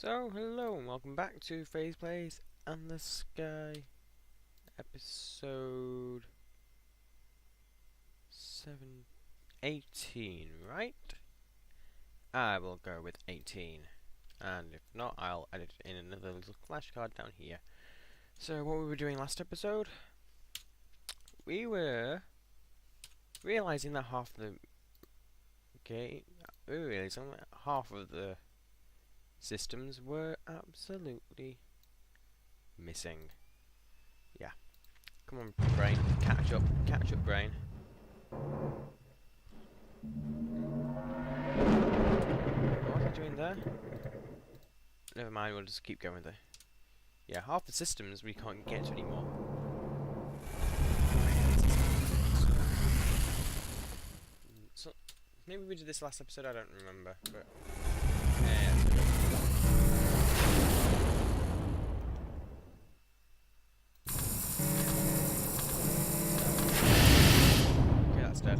So, hello and welcome back to Phase Plays and the Sky, episode 18, right? I will go with 18, and if not, I'll edit in another little flashcard down here. So, what we were doing last episode, we were realizing that half of the systems were absolutely missing. Yeah. Come on, brain. Catch up, brain. What was I doing there? Never mind, we'll just keep going there. Yeah, half the systems we can't get to anymore. So maybe we did this last episode, I don't remember, but yeah, let's do it. Okay, that's dead.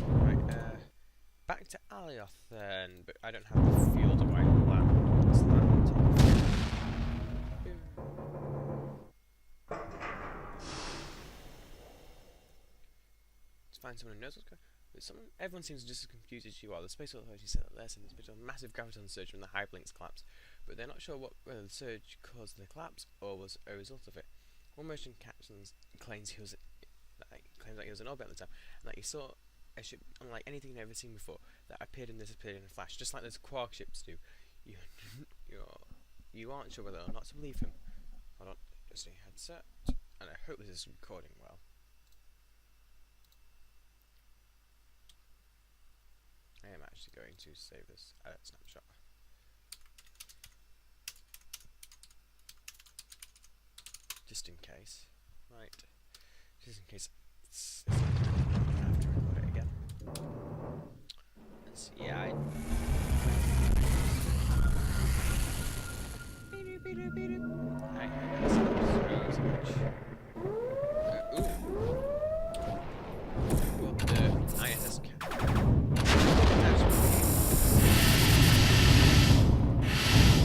Right, back to Alioth then, but I don't have the field of land. What's that? Let's find someone who knows what's going on. Everyone seems just as confused as you are. The Space Authority said that they're seeing this bit of a massive graviton surge from the hyperlinks collapse, but they're not sure whether the surge caused the collapse or was a result of it. One motion captain claims that he was in orbit at the time, and that he saw a ship unlike anything he'd ever seen before that appeared and disappeared in a flash, just like those quark ships do. You aren't sure whether or not to believe him. Hold on, just a headset, and I hope this is recording well. I am actually going to save this snapshot. Just in case. Right. Just in case I have to record it again. Let's see, yeah, I hate that sound so much. Ooh. Got the ISS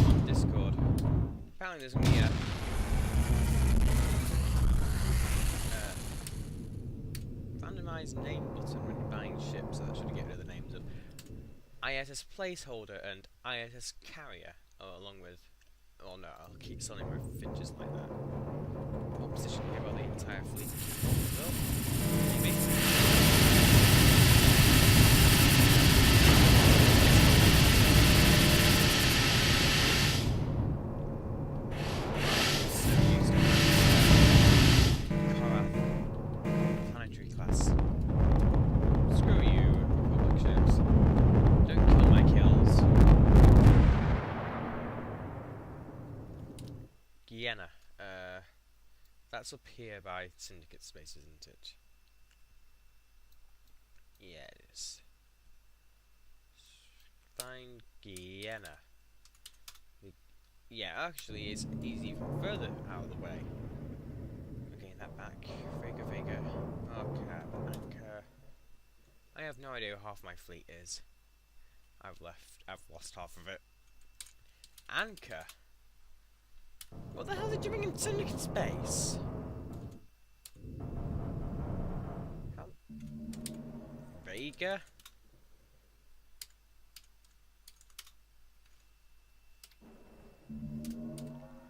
on Discord. Apparently there's going to be a randomized name button when you're buying ships, so that should get rid of the names of ISS placeholder and ISS carrier, along with, oh no, I'll keep selling my fidgets like that. Pole position here while the entire fleet well, maybe. That's up here by Syndicate space, isn't it? Yeah, it is. Find Guyana. Yeah, actually, it's even further out of the way. Okay, that back. Vega. Okay, anchor. I have no idea where half my fleet is. I've lost half of it. Anchor. What the hell are they doing in Syndicate space? Vega?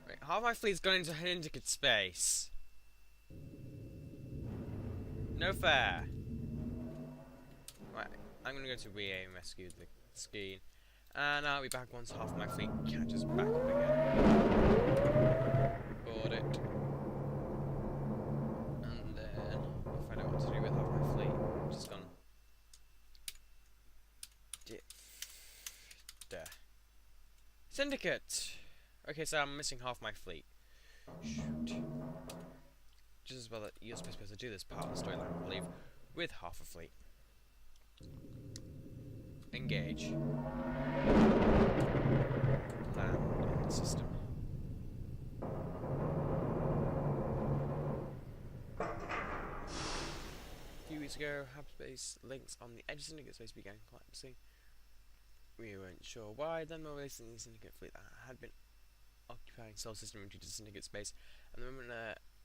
Wait, half my fleet's gone into Syndicate space. No fair. Right, I'm gonna go to re-aim and rescue the ski. And I'll be back once half my fleet catches back up again. Board it. And then, if I don't know what to do with half my fleet, I'm just gonna... There. Syndicate! Okay, so I'm missing half my fleet. Shoot. Just as well that you're supposed to do this part of the storyline, I believe, with half a fleet. Engage. Land in the system. A few weeks ago, Hyperspace links on the edge of Syndicate space began collapsing. We weren't sure why. Then more recently, the Syndicate fleet that had been occupying Solar System retreated to Syndicate space, and the moment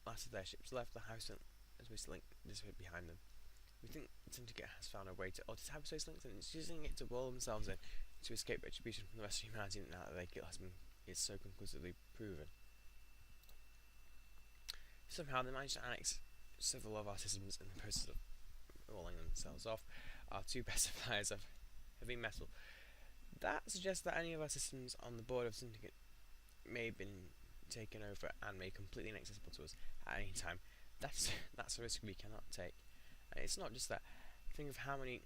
last of their ships left, the Hyperspace link disappeared behind them. We think the Syndicate has found a way to alter Hyperspace links, and it's using it to wall themselves in to escape retribution from the rest of humanity now that their guilt is so conclusively proven. Somehow they managed to annex several of our systems in the process of walling themselves off. Our two best suppliers of heavy metal. That suggests that any of our systems on the board of Syndicate may have been taken over and made completely inaccessible to us at any time. That's a risk we cannot take. And it's not just that. Think of how many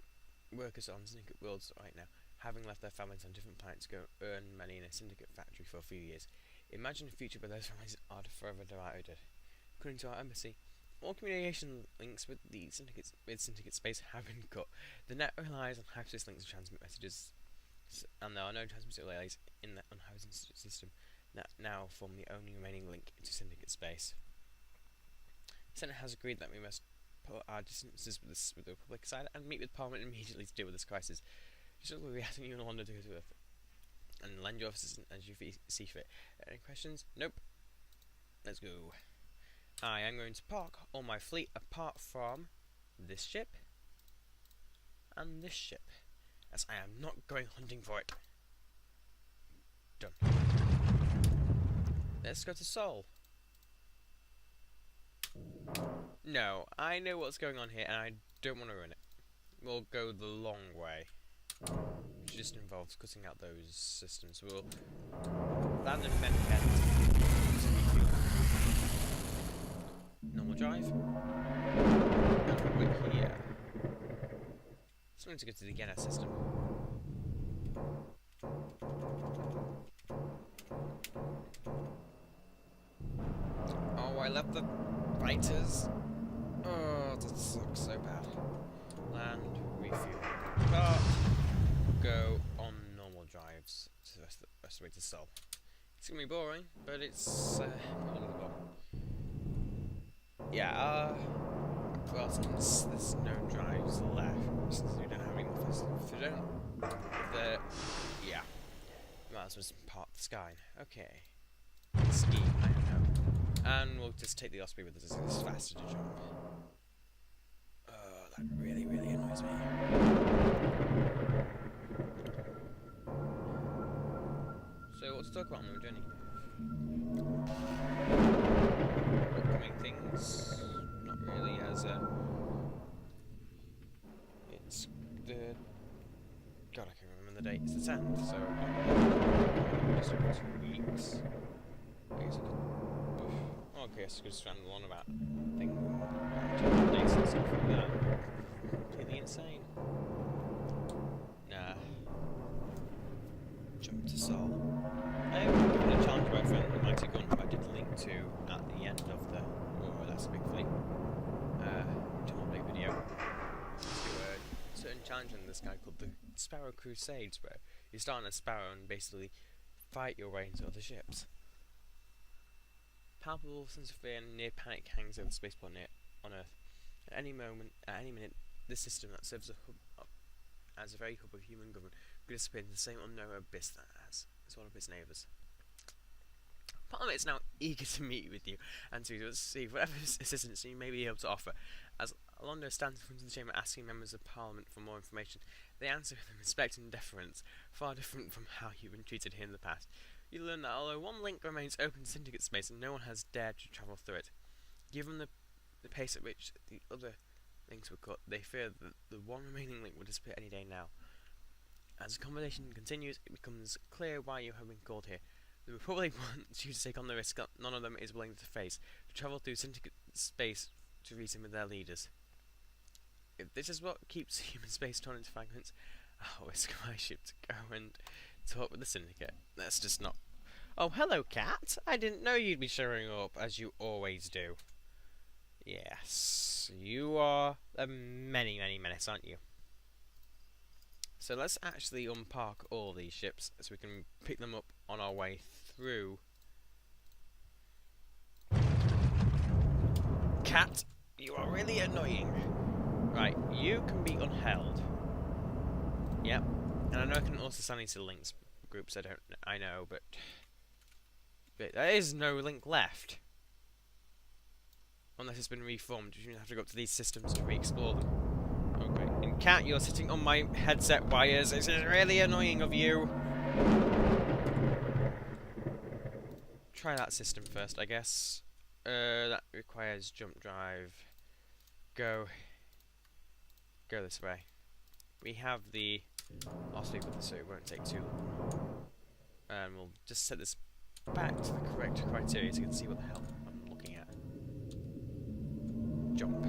workers on Syndicate worlds right now, having left their families on different planets to go earn money in a Syndicate factory for a few years. Imagine a future where those families are forever divided. According to our embassy, all communication links with the Syndicate space have been cut. The net relies on Hyperspace links to transmit messages, and there are no transmitter relays in the unhousing system that now form the only remaining link to Syndicate space. The Senate has agreed that we must put our distances with the Republic aside and meet with Parliament immediately to deal with this crisis. Just we'll be asking you in London to go to Earth and lend your assistance as you see fit. Any questions? Nope. Let's go. I am going to park all my fleet apart from this ship and this ship, as I am not going hunting for it. Done. Let's go to Sol. No, I know what's going on here and I don't want to ruin it. We'll go the long way, which just involves cutting out those systems. We'll land in Medkent. Normal drive. And we're here. Just wanted to go to the Genna system. Oh, I love the fighters. Oh, that sucks so bad. Land, refuel. Park. Go on normal drives to the rest of the way to Sol. It's gonna be boring, but it's palatable. Yeah, well, since there's no drives left, since we don't have any more if we don't, yeah, might as well just park the sky. Okay, ski, I don't know, and we'll just take the Osprey with us as it's faster to jump. Oh, that really, really annoys me. So, what to talk about on the journey? Upcoming things, not really, as it's the God, I can't remember the date. It's the 10th, so just over 2 weeks. I guess I could. Okay, so I could just ramble on about dates and stuff like that. Completely insane. Nah. Jump to Sol. I've given a challenge by a friend, the Mighty Gun, who I did link to at the end of the that's a big fleet channel update video. To a certain challenge in this guy called the Sparrow Crusades, where you start on a Sparrow and basically fight your way into other ships. Palpable sense of fear and near panic hangs over the spaceport on Earth. At any minute, this system that serves as a very hub of human government could disappear into the same unknown abyss that as one of its neighbours. Parliament is now eager to meet with you and to receive whatever assistance you may be able to offer. As Alondo stands in front of the chamber asking members of Parliament for more information, they answer with respect and deference, far different from how you've been treated here in the past. You learn that although one link remains open to Syndicate space and no one has dared to travel through it, given the pace at which the other links were cut, they fear that the one remaining link will disappear any day now. As the conversation continues, it becomes clear why you have been called here. The Republic wants you to take on the risk that none of them is willing to face, to travel through Syndicate space to reason with their leaders. If this is what keeps human space torn into fragments, I'll risk my ship to go and talk with the Syndicate. That's just not... Oh, hello, Cat! I didn't know you'd be showing up, as you always do. Yes, you are a many, many menace, aren't you? So let's actually unpark all these ships so we can pick them up on our way through. Cat, you are really annoying. Right, you can be unheld. Yep, And I know I can also sign into links groups. I know, but there is no link left. Unless it's been reformed, you have to go up to these systems to re-explore them. Okay. And Cat, you're sitting on my headset wires. This is really annoying of you. Try that system first, I guess. That requires jump drive. Go this way. We have the last week with this, so it won't take too long. And we'll just set this back to the correct criteria so you can see what the hell I'm looking at. Jump.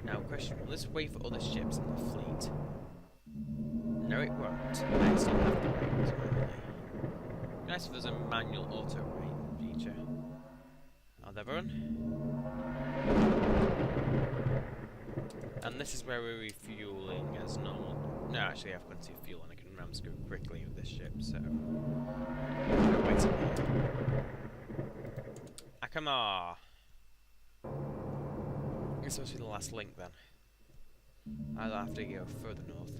Now, question: will this wait for other ships in the fleet? No, it won't. I still have the wings manually. Nice if there's a manual auto wait feature. Aldebaran. And this is where we're refueling as normal. No, actually I have plenty of fuel and I can ram scoot quickly with this ship, so no waiting here. Akamar! This must be the last link then. I'll have to go further north.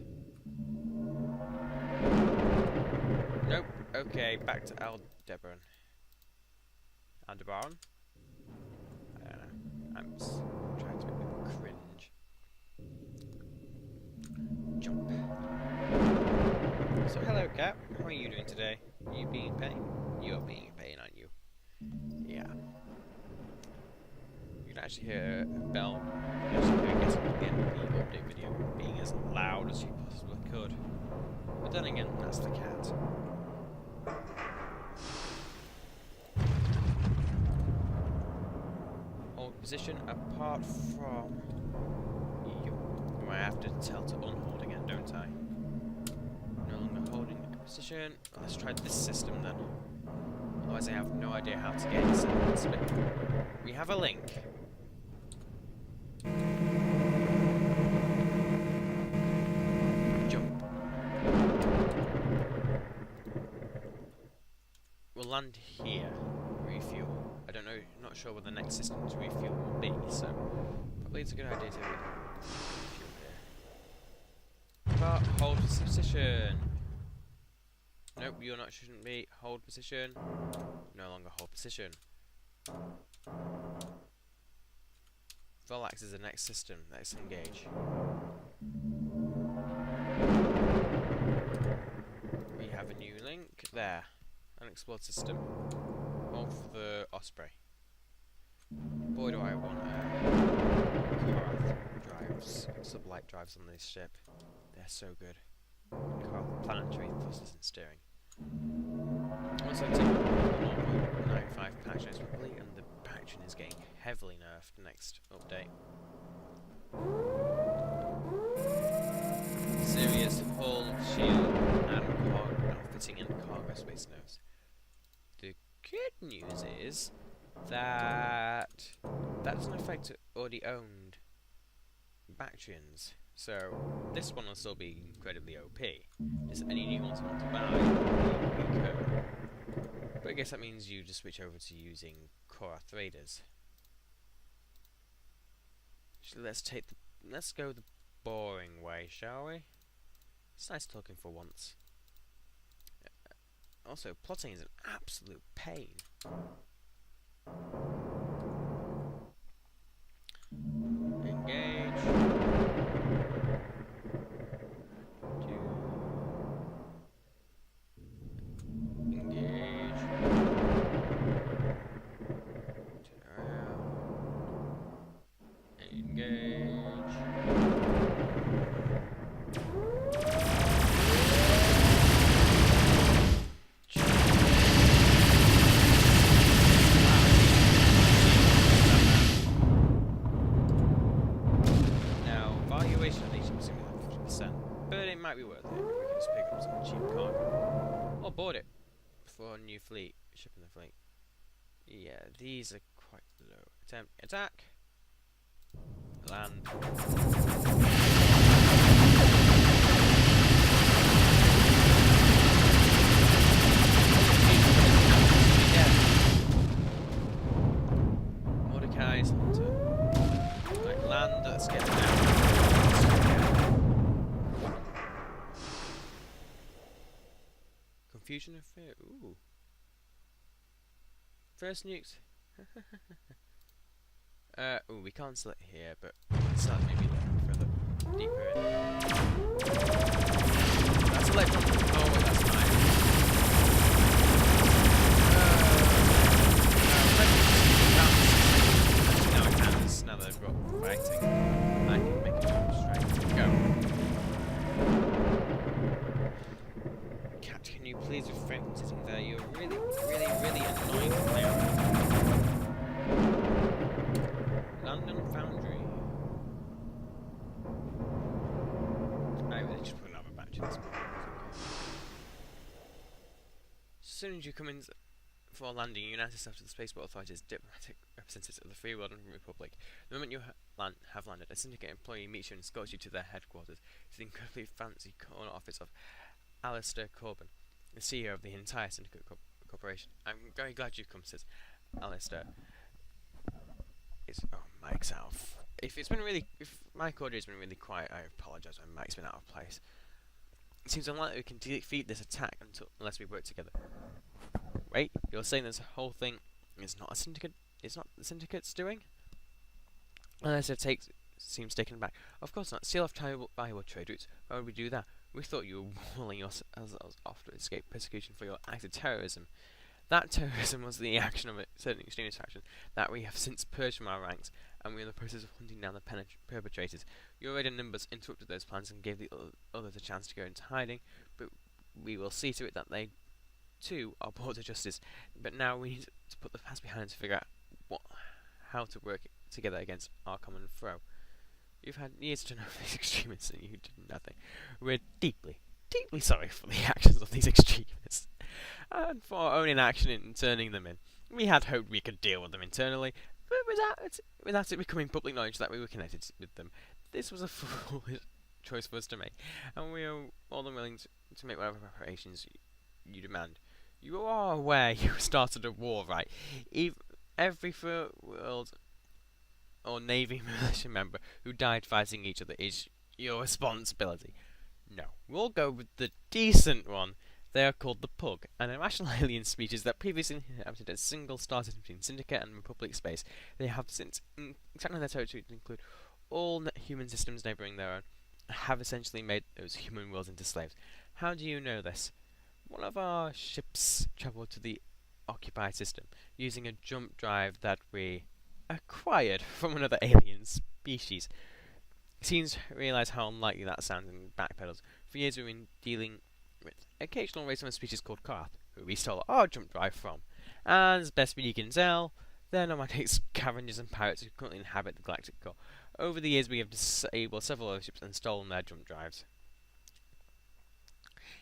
Nope. Okay, back to Aldebaran. Aldebaran? I don't know. I'm just trying to make people cringe. Jump. So hello, Cap. How are you doing today? Are you being in pain? You're being in pain, aren't you? Yeah. You can actually hear a bell. You can actually hear it getting to the end of the update video being as loud as you possibly could. But then again, that's the cat. Hold position apart from you. I have to tell to unhold again, don't I? No longer holding a position. Well, let's try this system then. Otherwise I have no idea how to get it. We have a link. Jump. We'll land here. Refuel. I don't know, not sure what the next system to refuel will be, so probably it's a good idea to refuel here. But hold position. Nope, you're not, shouldn't be. Hold position. No longer hold position. Volax is the next system. Let's engage. We have a new link there. Unexplored system. Hold for the Osprey. Boy, do I want Korath drives, sublight drives on this ship. They're so good. Planetary thrusters and steering. Also, take 1.95 patch notes properly, and the patron is getting heavily nerfed next update. Serious hull, shield, and outfitting and cargo space notes. The good news is that doesn't affect already owned Bactrians. So this one will still be incredibly OP. Just any new ones you want to buy will be weaker. But I guess that means you just switch over to using Korath Raiders. So let's go the boring way, shall we? It's nice talking for once. Also, plotting is an absolute pain. Engage. Engage. Turn around. Engage. Might be worth it. We can just pick up some cheap cargo. Or board it for a new fleet. Ship in the fleet. Yeah, these are quite low. Attempt attack. Land. Mordecai's hunter. Right, land, let's get down. Fusion of fear. Ooh. First nukes. Ooh, we can't select here, but let's start maybe further deeper in. That's electron. Oh wait, that's mine. Now I can. Now that I've got fighting, I can make a jump straight. Go. Cat, can you please refrain from sitting there? You're really annoying player. London Foundry. I really just put another batch in this one. As soon as you come in for landing, you announce yourself to the Spaceport Authority's diplomatic representatives of the Free World and Republic. The moment you have landed, a syndicate employee meets you and escorts you to their headquarters, to the incredibly fancy corner office of Alistair Corbin, the CEO of the entire syndicate corporation. I'm very glad you've come, says Alistair. Oh, mic's out. If my audio has been really quiet, I apologise. My mic's been out of place. It seems unlikely we can defeat this attack unless we work together. Wait, you're saying this whole thing is not a syndicate? It's not the syndicate's doing? Alistair seems taken aback. Of course not. Seal off valuable trade routes. Why would we do that? We thought you were walling yourselves off to escape persecution for your act of terrorism. That terrorism was the action of a certain extremist faction that we have since purged from our ranks, and we are in the process of hunting down the perpetrators. Your raid numbers interrupted those plans and gave the others a chance to go into hiding, but we will see to it that they, too, are brought to justice. But now we need to put the past behind and to figure out how to work together against our common foe. You've had years to know these extremists and you did nothing. We're deeply sorry for the actions of these extremists, and for our own inaction in turning them in. We had hoped we could deal with them internally, but without it becoming public knowledge that we were connected with them. This was a foolish choice for us to make, and we are more than willing to make whatever preparations you demand. You are aware you started a war, right? Every World or Navy militia member who died fighting each other is your responsibility. No, we'll go with the decent one. They are called the Pug, an irrational alien species that previously inhabited a single star system between Syndicate and Republic space. They have since expanded their territory to include all human systems neighbouring their own, and have essentially made those human worlds into slaves. How do you know this? One of our ships travelled to the occupied system, using a jump drive that we acquired from another alien species. It seems to realise how unlikely that sounds and backpedals. For years we've been dealing with occasional race of a species called Karth, who we stole our jump drive from. And as best we can tell, they're nomadic scavengers and pirates who currently inhabit the galactic core. Over the years we have disabled several other ships and stolen their jump drives.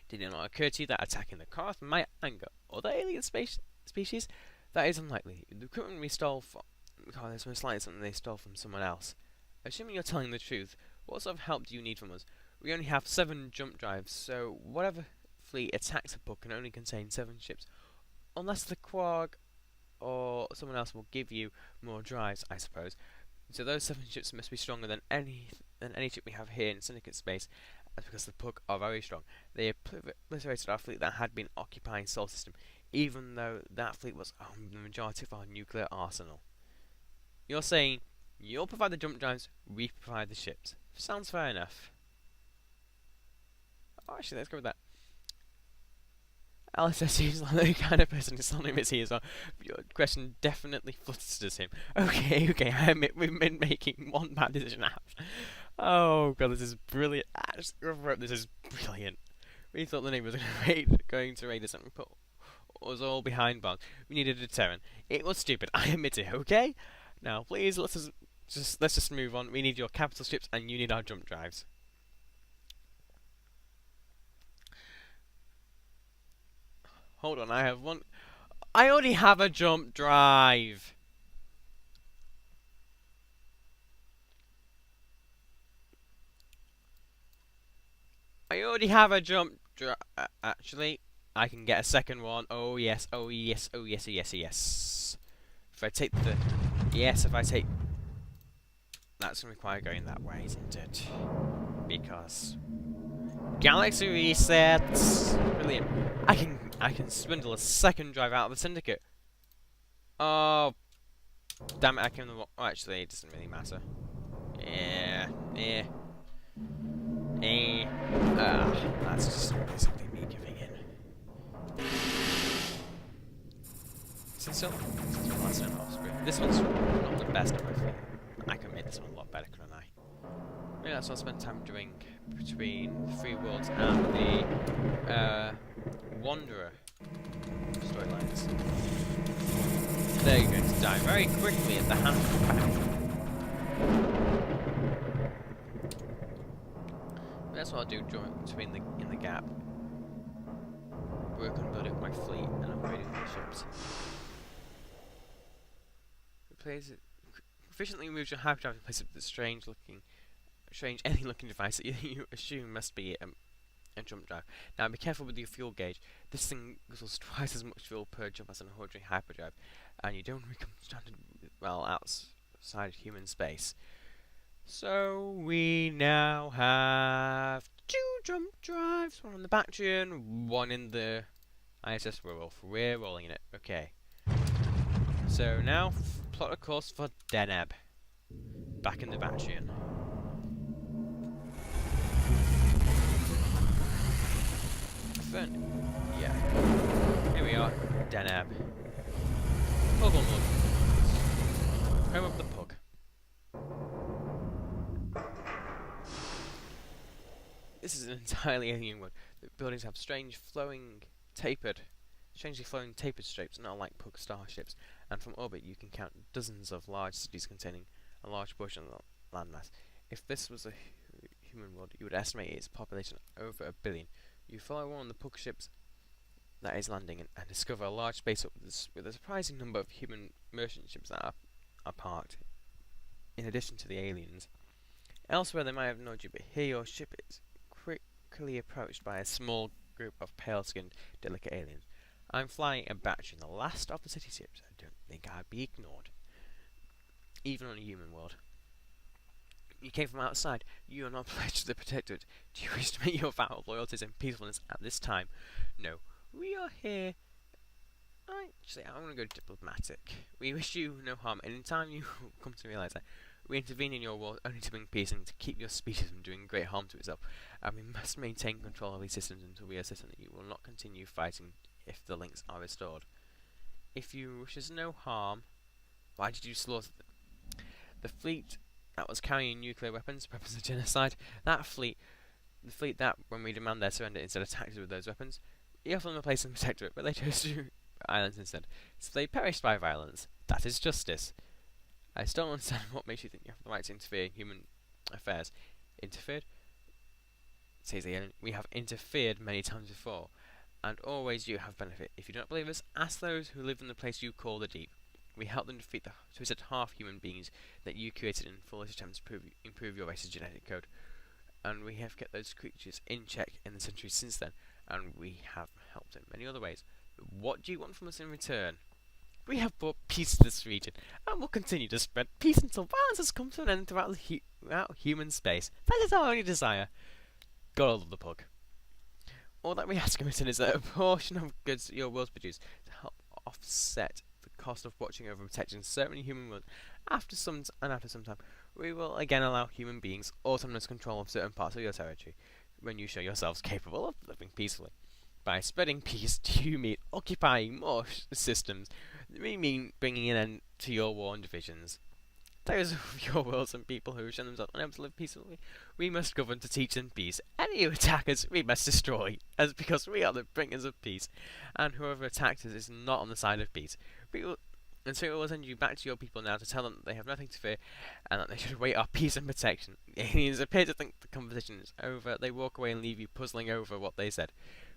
Did it not occur to you that attacking the Karth might anger other alien species? That is unlikely. The equipment we stole from Karth is most likely something they stole from someone else. Assuming you're telling the truth, what sort of help do you need from us? We only have 7 jump drives, so whatever fleet attacks a Puck can only contain 7 ships. Unless the Quark or someone else will give you more drives, I suppose. So those 7 ships must be stronger than any ship we have here in Syndicate space. That's because the Puck are very strong. They obliterated our fleet that had been occupying Sol System, even though that fleet was the majority of our nuclear arsenal. You're saying you'll provide the jump drives, we provide the ships. Sounds fair enough. Oh, actually, let's go with that. Alistair seems like the kind of person who's suddenly busy as well. Your question definitely flusters him. Okay, I admit we've been making one bad decision out. Oh god, this is brilliant. This is brilliant. We thought the name was going to raid us and put us all behind bars. We needed a deterrent. It was stupid, I admit it, okay? Now, please, let's just move on. We need your capital ships and you need our jump drives. Hold on, I have one. I already have a jump drive. I already have a jump drive. Actually, I can get a second one. Oh yes, oh yes, oh yes, oh yes, oh yes. If I take the... Yes, if I take... That's going to require going that way, isn't it? Because... Galaxy resets! Brilliant. I can I can swindle a second drive out of the Syndicate. Oh, damn it, I came the wrong... Oh, actually, it doesn't really matter. That's just basically me giving in. Since we're last in Offspring, this one's not the best of both. I can make this one a lot better, couldn't I? Maybe that's what I spent time doing between the Free Worlds and the Wanderer storylines. They're going to die very quickly at the hand of the back. That's what I'll do in the gap. Work on building my fleet and upgrading my ships. Efficiently moves your hyperdrive in place of the strange alien looking device that you assume must be a jump drive. Now be careful with your fuel gauge. This thing guzzles twice as much fuel per jump as an ordinary hyperdrive, and you don't become stranded outside human space. So we now have 2 jump drives, one on the Bactrian, one in the ISS Werewolf. We're rolling in it. Okay. So now plot a course for Deneb. Back in the Bactrian. Yeah. Here we are, Deneb. Pugglemug. Home of the Pug. This is an entirely alien world. The buildings have strangely flowing tapered shapes, not like Pug starships. And from orbit you can count dozens of large cities containing a large portion of the landmass. If this was a human world, you would estimate its population over 1 billion. You follow one of the Pug ships that is landing and discover a large space with a surprising number of human merchant ships that are parked, in addition to the aliens. Elsewhere they might have ignored you, but here your ship is quickly approached by a small group of pale-skinned, delicate aliens. I'm flying a batch in the last of the city ships. I don't think I'd be ignored, even on a human world. You came from outside. You are not pledged to the Protectorate. Do you wish to make your vow of loyalties and peacefulness at this time? No. We are here... Actually, I'm going to go diplomatic. We wish you no harm, and in time you will come to realise that we intervene in your war only to bring peace and to keep your species from doing great harm to itself. And we must maintain control of these systems until we are certain that you will not continue fighting if the links are restored. If you wish us no harm, why did you slaughter them? The fleet that was carrying nuclear weapons of genocide, the fleet that, when we demand their surrender, instead attacked us with those weapons, we offer them a place in the Protectorate, but they chose to islands instead. So they perished by violence. That is justice. I still don't understand what makes you think you have the right to interfere in human affairs. Interfered? Says the alien. We have interfered many times before, and always you have benefit. If you do not believe us, ask those who live in the place you call the deep. We help them defeat the twisted half-human beings that you created in foolish attempts to improve your race's genetic code. And we have kept those creatures in check in the centuries since then, and we have helped in many other ways. What do you want from us in return? We have brought peace to this region, and will continue to spread peace until violence has come to an end throughout human space. That is our only desire. God love the Pug. All that we ask in return is that a portion of goods your worlds produce to help offset the cost of watching over and protecting so many human worlds. After some time, we will again allow human beings autonomous control of certain parts of your territory, when you show yourselves capable of living peacefully. By spreading peace, do you mean occupying more systems? We mean bringing an end to your war and divisions. Those of your worlds and people who show themselves unable to live peacefully, we must govern to teach them peace. Any who attack us, we must destroy, as because we are the bringers of peace, and whoever attacks us is not on the side of peace. And so we will send you back to your people now to tell them that they have nothing to fear, and that they should await our peace and protection. The aliens appear to think the conversation is over. They walk away and leave you puzzling over what they said.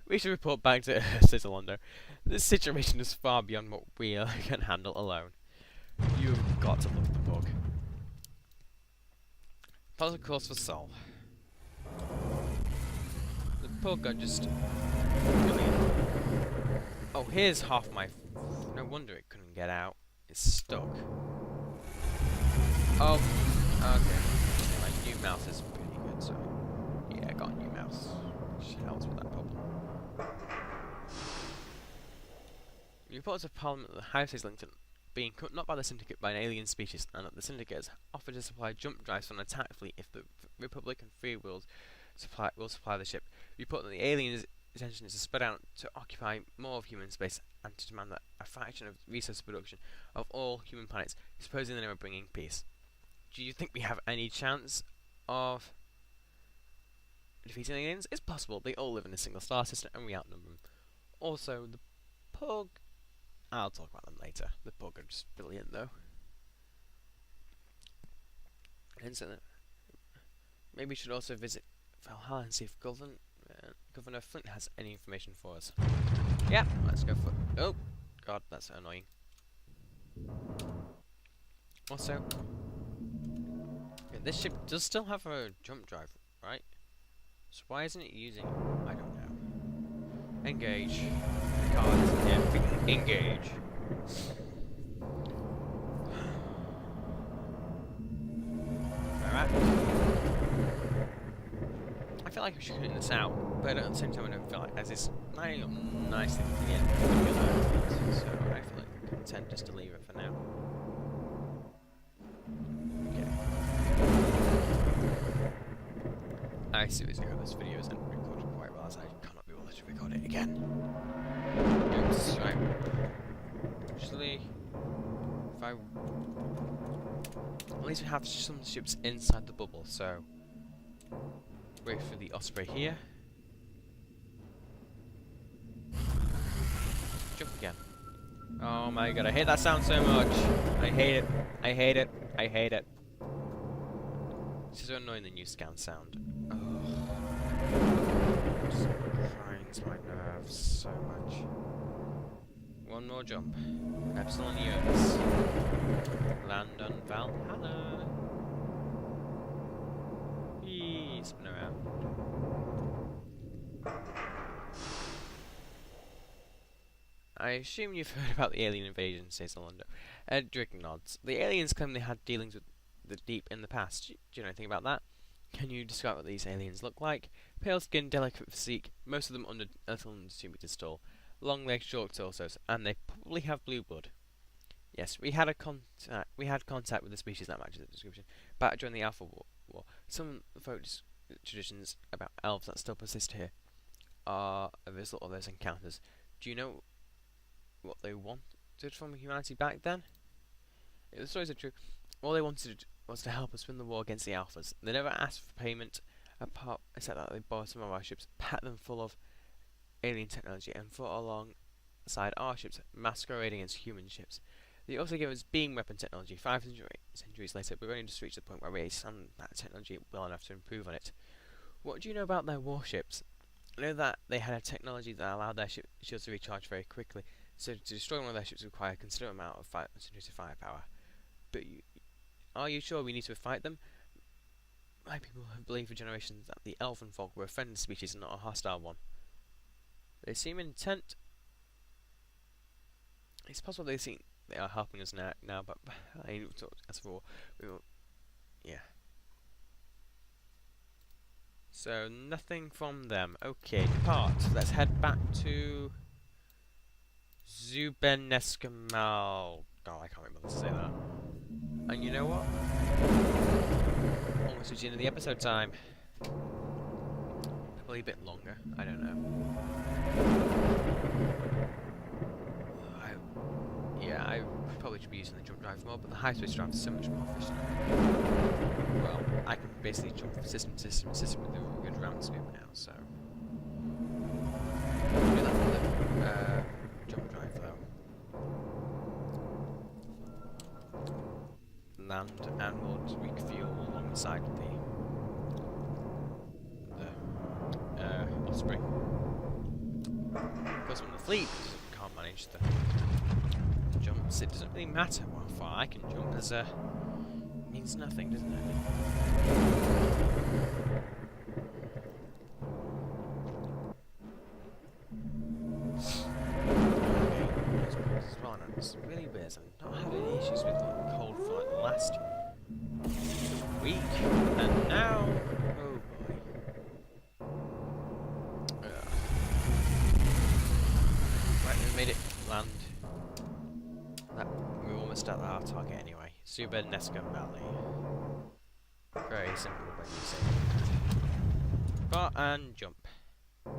We should report back to Earth, says Alondo. This situation is far beyond what we can handle alone. You've got to love the Pug. Follow the course for Sol. The Pug are just... Oh, here's half my... No wonder it couldn't get out. It's stuck. Oh, okay. My new mouse is pretty good, so... Yeah, I got a new mouse. Which helps with that problem. Reports of Parliament that the Hyperspace linked being cut not by the Syndicate but by an alien species, and that the Syndicate has offered to supply jump drives for an attack fleet if the Republic and Free World will supply the ship. Report that the aliens' intention is to spread out to occupy more of human space and to demand that a fraction of resource production of all human planets, supposing they are bringing peace. Do you think we have any chance of defeating the aliens? It's possible. They all live in a single star system and we outnumber them. Also, the Pug... I'll talk about them later. The Pug are just brilliant, though. And so, maybe we should also visit Valhalla and see if Governor Flint has any information for us. Yeah, let's go for... Oh, God, that's so annoying. Also, yeah, this ship does still have a jump drive, right? So why isn't it using it? I don't know. Engage. Cards. Yeah, engage. Alright. I feel like I should clean this out, but at the same time I don't feel like, as it's nice thing to get, so I feel like I'm content just to leave it for now. Okay. I seriously hope this video isn't recorded quite well, as I cannot be bothered to record it again. Oops, right. Actually, if I... At least we have some ships inside the bubble, so... Wait for the Osprey here. Jump again. Oh my god, I hate that sound so much. I hate it. I hate it. I hate it. This is so annoying, the new scan sound. Just grinds my nerves so much. One more jump. Epsilon units. Land on Valhalla. Eee, spin around. I assume you've heard about the alien invasion, says Orlando. Edric nods. The aliens claim they had dealings with the deep in the past. Do you know anything about that? Can you describe what these aliens look like? Pale skin, delicate physique, most of them under a little under 2 meters tall. Long legs, short torsos, and they probably have blue blood. Yes, we had contact with the species that matches the description back during the Alpha War. Some folk traditions about elves that still persist here are a result of those encounters. Do you know what they wanted from humanity back then? If the stories are true, all they wanted was to help us win the war against the Alphas. They never asked for payment, except that they borrowed some of our ships, packed them full of alien technology, and fought alongside our ships, masquerading as human ships. They also gave us beam weapon technology. 5 centuries later, we've only just reached the point where we understand that technology well enough to improve on it. What do you know about their warships? I know that they had a technology that allowed their shields to recharge very quickly, so to destroy one of their ships required a considerable amount of firepower. But are you sure we need to fight them? My people have believed for generations that the elven folk were a friendly species and not a hostile one. They seem intent. It's possible they are helping us now, but I need to talk as for yeah. So nothing from them. Okay, depart. Let's head back to Zubeneskamal. God, I can't remember to say that. And you know what? Almost reached the end of the episode time. Probably a bit longer. I don't know. I probably should be using the jump drive more, but the Hyperspace drive is so much more efficient. Well, I can basically jump from system to system with a good round scoop now, so. Do that for the jump drive though. Land and we'll refuel alongside the Osprey. Of course, when the fleet can't manage the jumps, it doesn't really matter how far I can jump, as it means nothing, doesn't it? As well, and it's really weird. I've not had any issues with like, cold for like the last week, and now, oh boy. Right, we made it land. almost at our target anyway. Super Nesco Valley. Very simple when you say bar and jump. I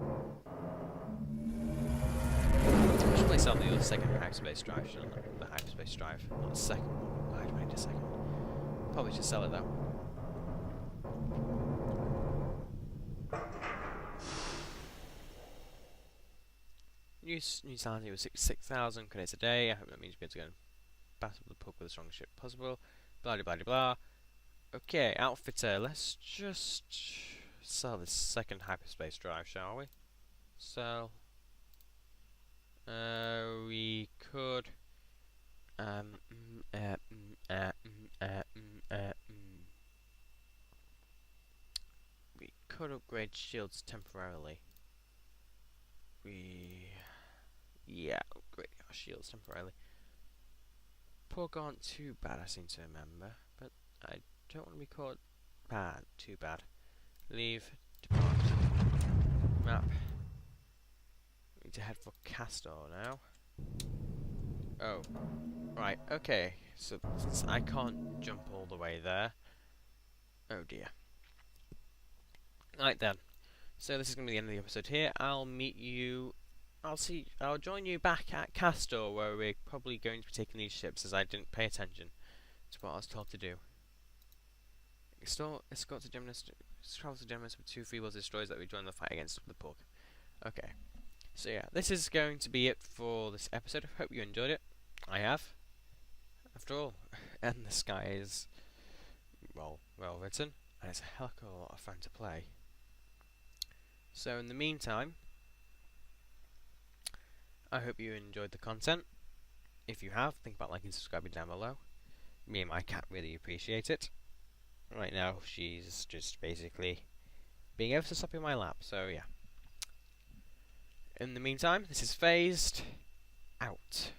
should place on the second hyperspace drive, shouldn't I? The hyperspace drive, not the second one. Why did I make a second? Probably should sell it though. New salary was 66,000 credits a day. I hope that means you'll be able to go and battle the pub with the strongest ship possible. Blah blah blah blah. Okay, outfitter. Let's just sell this second hyperspace drive, shall we? Sell. We could. We could upgrade shields temporarily. Upgrade our shields temporarily. Pork aren't too bad, I seem to remember, but I don't want to be caught bad. Too bad. Leave. Depart. Map. We need to head for Castor now. Oh, right. Okay. So since I can't jump all the way there. Oh dear. Right then. So this is going to be the end of the episode here. I'll join you back at Castor, where we're probably going to be taking these ships, as I didn't pay attention to what I was told to do. Escort to Geminus, travel to Geminus with 2 feeble destroyers that we join the fight against the Pork. Okay. So yeah, this is going to be it for this episode. I hope you enjoyed it. I have. After all, and the sky is well written, and it's a hell of a lot of fun to play. So in the meantime, I hope you enjoyed the content. If you have, think about liking and subscribing down below. Me and my cat really appreciate it. Right now, she's just basically being ever so sloppy in my lap, so yeah. In the meantime, this is Phased, out.